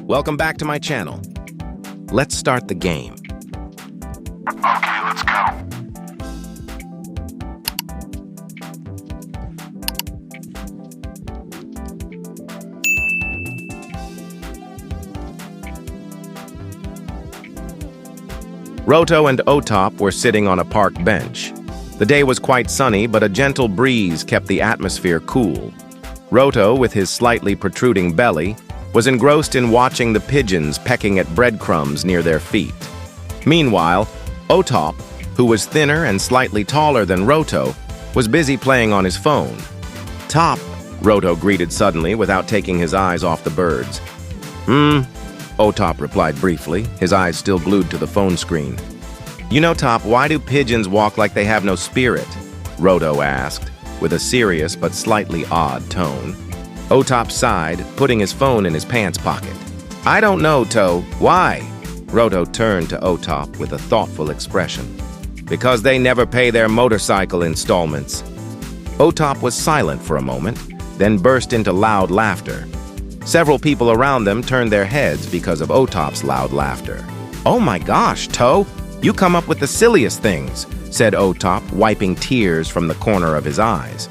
Welcome back to my channel. Let's start the game. Okay, let's go. Roto and Otop were sitting on a park bench. The day was quite sunny, but a gentle breeze kept the atmosphere cool. Roto, with his slightly protruding belly, was engrossed in watching the pigeons pecking at breadcrumbs near their feet. Meanwhile, Otop, who was thinner and slightly taller than Roto, was busy playing on his phone. "Top," Roto greeted suddenly without taking his eyes off the birds. Otop replied briefly, his eyes still glued to the phone screen. "You know, Top, why do pigeons walk like they have no spirit?" Roto asked, with a serious but slightly odd tone. Otop sighed, putting his phone in his pants pocket. "I don't know, Toe. Why?" Roto turned to Otop with a thoughtful expression. "Because they never pay their motorcycle installments." Otop was silent for a moment, then burst into loud laughter. Several people around them turned their heads because of Otop's loud laughter. "Oh my gosh, Toe, you come up with the silliest things," said Otop, wiping tears from the corner of his eyes.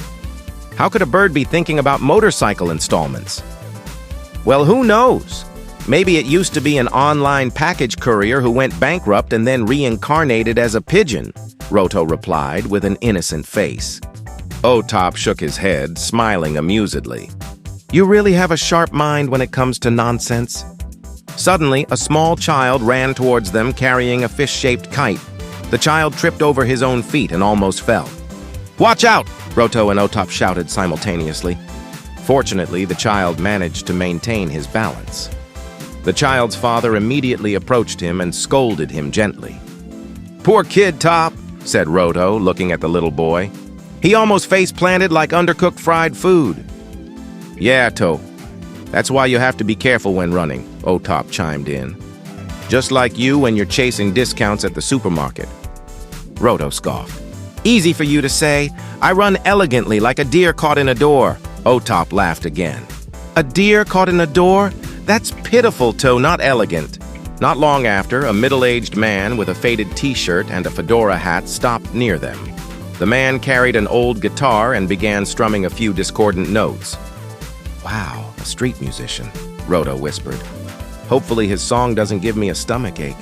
"How could a bird be thinking about motorcycle installments?" "Well, who knows? Maybe it used to be an online package courier who went bankrupt and then reincarnated as a pigeon," Roto replied with an innocent face. Otop shook his head, smiling amusedly. "You really have a sharp mind when it comes to nonsense." Suddenly, a small child ran towards them carrying a fish-shaped kite. The child tripped over his own feet and almost fell. "Watch out!" Roto and Otop shouted simultaneously. Fortunately, the child managed to maintain his balance. The child's father immediately approached him and scolded him gently. "Poor kid, Top," said Roto, looking at the little boy. "He almost face-planted like undercooked fried food." "Yeah, Toe. That's why you have to be careful when running," Otop chimed in. "Just like you when you're chasing discounts at the supermarket." Roto scoffed. "Easy for you to say. I run elegantly like a deer caught in a door." Otop laughed again. "A deer caught in a door? That's pitiful, Toe, not elegant." Not long after, a middle-aged man with a faded t-shirt and a fedora hat stopped near them. The man carried an old guitar and began strumming a few discordant notes. "Wow, a street musician," Roto whispered. "Hopefully his song doesn't give me a stomachache."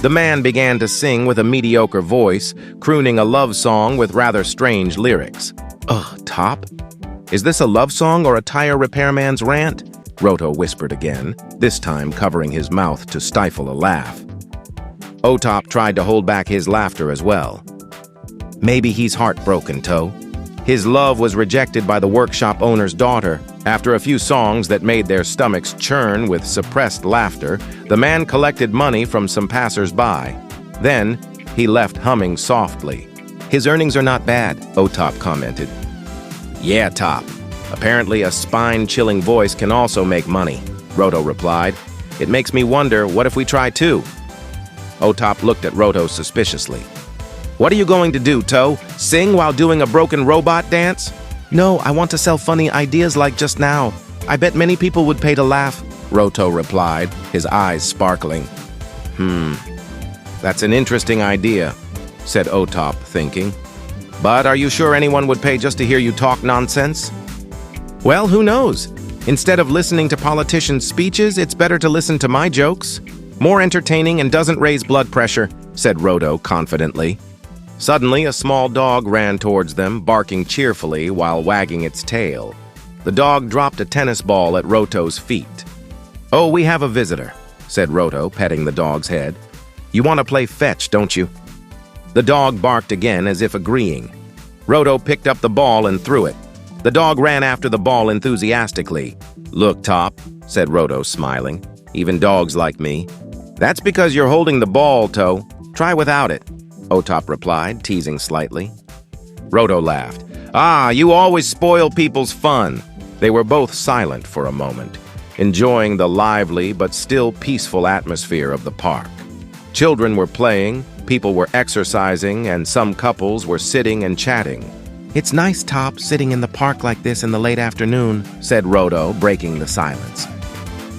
The man began to sing with a mediocre voice, crooning a love song with rather strange lyrics. "Ugh, Top? Is this a love song or a tire repairman's rant?" Roto whispered again, this time covering his mouth to stifle a laugh. Otop tried to hold back his laughter as well. "Maybe he's heartbroken, Toe. His love was rejected by the workshop owner's daughter." After a few songs that made their stomachs churn with suppressed laughter, the man collected money from some passers-by. Then, he left humming softly. "His earnings are not bad," Otop commented. "Yeah, Top. Apparently a spine-chilling voice can also make money," Roto replied. "It makes me wonder, what if we try too?" Otop looked at Roto suspiciously. "What are you going to do, Toe? Sing while doing a broken robot dance?" "No, I want to sell funny ideas like just now. I bet many people would pay to laugh," Roto replied, his eyes sparkling. That's an interesting idea," said Otop, thinking. "But are you sure anyone would pay just to hear you talk nonsense?" "Well, who knows? Instead of listening to politicians' speeches, it's better to listen to my jokes. More entertaining and doesn't raise blood pressure," said Roto confidently. Suddenly, a small dog ran towards them, barking cheerfully while wagging its tail. The dog dropped a tennis ball at Roto's feet. "Oh, we have a visitor," said Roto, petting the dog's head. "You want to play fetch, don't you?" The dog barked again as if agreeing. Roto picked up the ball and threw it. The dog ran after the ball enthusiastically. "Look, Top," said Roto, smiling. "Even dogs like me." "That's because you're holding the ball, Toe. Try without it," Otop replied, teasing slightly. Roto laughed. "Ah, you always spoil people's fun." They were both silent for a moment, enjoying the lively but still peaceful atmosphere of the park. Children were playing, people were exercising, and some couples were sitting and chatting. "It's nice, Top, sitting in the park like this in the late afternoon," said Roto, breaking the silence.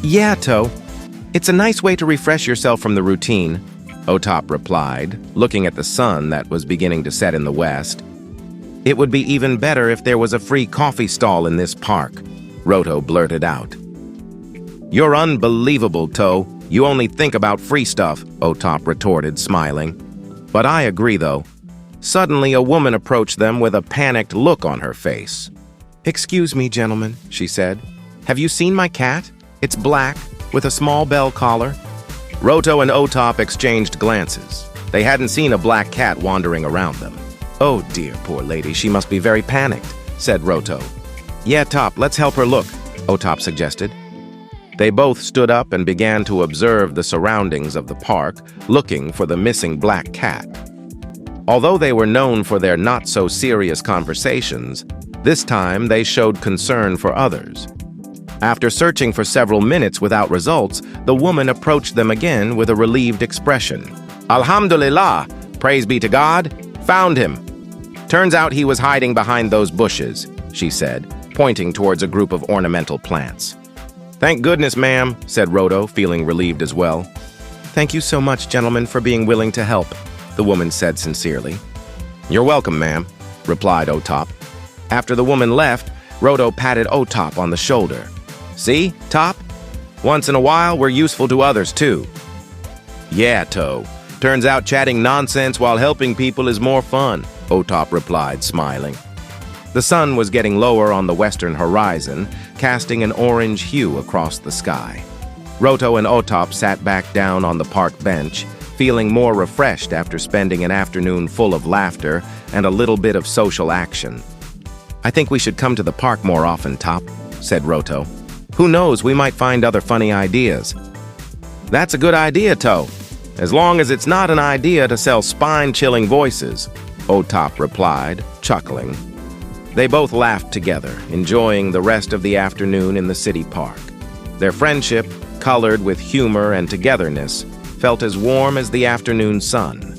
Yeah, To. It's a nice way to refresh yourself from the routine, Otop replied, looking at the sun that was beginning to set in the west. It would be even better if there was a free coffee stall in this park, Roto blurted out. You're unbelievable, To. You only think about free stuff, Otop retorted, smiling. But I agree, though. Suddenly, a woman approached them with a panicked look on her face. Excuse me, gentlemen, she said. Have you seen my cat? It's black, with a small bell collar. Roto and Otop exchanged glances. They hadn't seen a black cat wandering around them. Oh dear, poor lady, she must be very panicked, said Roto. Yeah, Top, let's help her look, Otop suggested. They both stood up and began to observe the surroundings of the park, looking for the missing black cat. Although they were known for their not-so-serious conversations, this time they showed concern for others. After searching for several minutes without results, the woman approached them again with a relieved expression. Alhamdulillah, praise be to God, found him. Turns out he was hiding behind those bushes, she said, pointing towards a group of ornamental plants. Thank goodness, ma'am, said Roto, feeling relieved as well. Thank you so much, gentlemen, for being willing to help, the woman said sincerely. You're welcome, ma'am, replied Otop. After the woman left, Roto patted Otop on the shoulder. See, Top? Once in a while, we're useful to others, too. Yeah, To. Turns out chatting nonsense while helping people is more fun, Otop replied, smiling. The sun was getting lower on the western horizon, casting an orange hue across the sky. Roto and Otop sat back down on the park bench, feeling more refreshed after spending an afternoon full of laughter and a little bit of social action. I think we should come to the park more often, Top, said Roto. Who knows, we might find other funny ideas. That's a good idea, To. As long as it's not an idea to sell spine-chilling voices, Otop replied, chuckling. They both laughed together, enjoying the rest of the afternoon in the city park. Their friendship, colored with humor and togetherness, felt as warm as the afternoon sun.